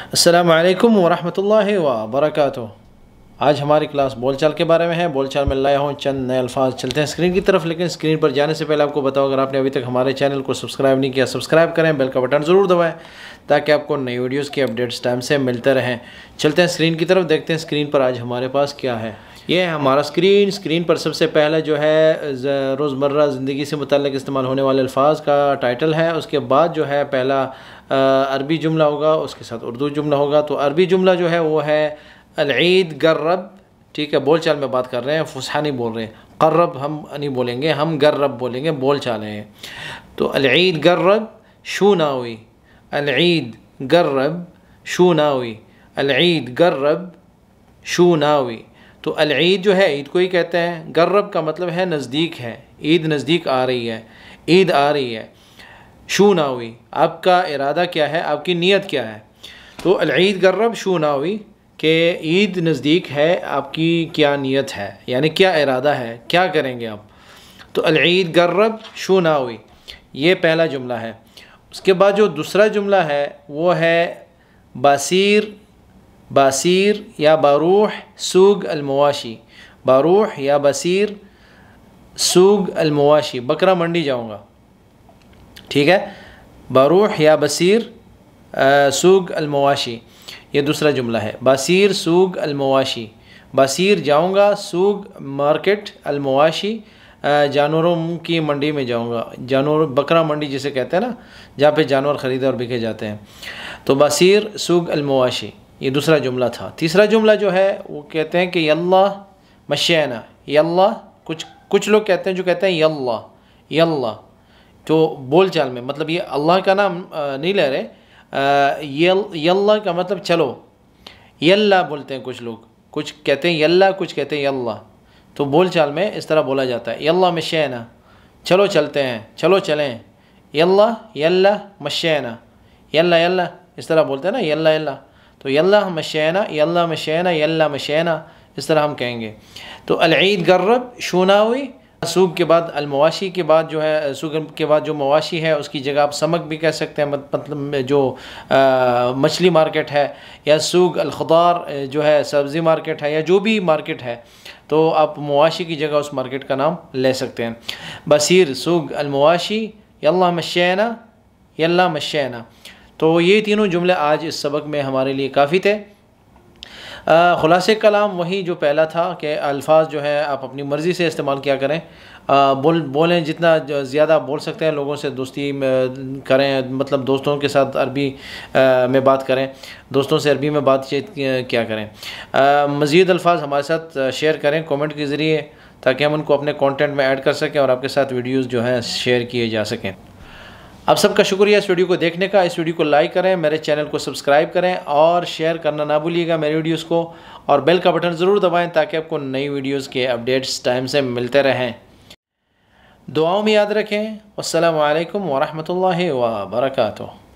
अस्सलामु अलैकुम वरहमतुल्लाहि व बरकातुहू। आज हमारी क्लास बोलचाल के बारे में है। बोलचाल में लाया हूँ चंद नए अल्फाज। चलते हैं स्क्रीन की तरफ, लेकिन स्क्रीन पर जाने से पहले आपको बताओ, अगर आपने अभी तक हमारे चैनल को सब्सक्राइब नहीं किया, सब्सक्राइब करें, बेल का बटन ज़रूर दबाएं ताकि आपको नई वीडियोज़ की अपडेट्स टाइम से मिलते रहें। चलते हैं स्क्रीन की तरफ, देखते हैं स्क्रीन पर आज हमारे पास क्या है। ये है हमारा स्क्रीन पर सबसे पहले जो है रोज़मर्रा ज़िंदगी से मुतल्लिक़ इस्तेमाल होने वाले अल्फाज का टाइटल है। उसके बाद जो है पहला अरबी जुमला होगा, उसके साथ उर्दू जुमला होगा। तो अरबी जुमला जो है वो है अल-ईद गर्रब। ठीक है, बोल चाल में बात कर रहे हैं, फुसहा नहीं बोल रहे हैं। कर्रब हम नहीं बोलेंगे, हम गर्रब बोलेंगे, बोल चाल है। तो अल-ईद गर्रब शू नावी, अल-ईद गर्रब शू नावी, अल-ईद गर्रब शू नावी। तो अल-ईद जो है ईद को ही कहते हैं। गर्रब का मतलब है नज़दीक है, ईद नज़दीक आ रही है, ईद आ रही है। शू नावी, आपका इरादा क्या है, आपकी नीयत क्या है। तो अल-ईद गर्रब शू नावी के ईद नज़दीक है, आपकी क्या नीयत है, यानी क्या इरादा है, क्या करेंगे आप। तो अल-ईद गर्रब शू नावी, ये पहला जुमला है। उसके बाद जो दूसरा जुमला है वो है बासीर, बासीर या बारूह सूग अलमवाशी, बारूह या बासीर सूग अलमवाशी, बकरा मंडी जाऊँगा। ठीक है, बारूह या बसीर सूग अलमवाशी, ये दूसरा जुमला है। बासीर सूग अलमवाशी, बासीर जाऊँगा, सूग मार्केट, अलमवाशी जानवरों की मंडी में जाऊँगा। जानवर बकरा मंडी जिसे कहते हैं ना, जहाँ पे जानवर ख़रीदे और बिके जाते हैं। तो बासीर सूग अलमवाशी, ये दूसरा जुमला था। तीसरा जुमला जो है वो कहते हैं कि यल्ला मशैना, यल्ला कुछ लोग कहते हैं, जो कहते हैं यल्ला यल्ला। तो बोल चाल में मतलब ये अल्लाह का नाम नहीं ले रहे, यल्ला का मतलब चलो, यल्ला बोलते हैं कुछ लोग, कुछ कहते हैं यल्ला, कुछ कहते हैं यल्ला। तो बोल चाल में इस तरह बोला जाता है, यल्ला मशैना, चलो चलते हैं, चलो चलें। यल्ला यल्ला मशैना, यल्ला यल्ला इस तरह बोलते हैं ना, यल्ला यल्ला। तो यल्ला मशैना, यल्ला मशैना, यल्ला मशैना, इस तरह हम कहेंगे। तो अल-ईद गर्रब शूनावी, सूग के बाद अलमवाशी के बाद जो है, सूग के बाद जो मवाशी है उसकी जगह आप समक भी कह सकते हैं, मतलब जो मछली मार्केट है, या सूग अलखदार जो है सब्ज़ी मार्केट है, या जो भी मार्केट है, तो आप मवाशी की जगह उस मार्केट का नाम ले सकते हैं। बसीर सूग अलमवाशी, यल्ला मशैना, यल्ला मशैना। तो ये तीनों जुमले आज इस सबक में हमारे लिए काफ़ी थे। ख़ुलासे कलाम वही जो पहला था कि अल्फाज जो है आप अपनी मर्ज़ी से इस्तेमाल किया करें। बोलें जितना ज़्यादा बोल सकते हैं, लोगों से दोस्ती करें, मतलब दोस्तों के साथ अरबी में बात करें, दोस्तों से अरबी में बातचीत क्या करें। मज़ीद अल्फाज हमारे साथ शेयर करें कमेंट के ज़रिए, ताकि हम उनको अपने कंटेंट में ऐड कर सकें और आपके साथ वीडियोज़ जो हैं शेयर किए जा सकें। आप सबका शुक्रिया इस वीडियो को देखने का। इस वीडियो को लाइक करें, मेरे चैनल को सब्सक्राइब करें और शेयर करना ना भूलिएगा मेरे वीडियोस को, और बेल का बटन ज़रूर दबाएं ताकि आपको नई वीडियोस के अपडेट्स टाइम से मिलते रहें। दुआओं में याद रखें। अस्सलामु अलैकुम वरहमतुल्लाहि व बरकातुहू।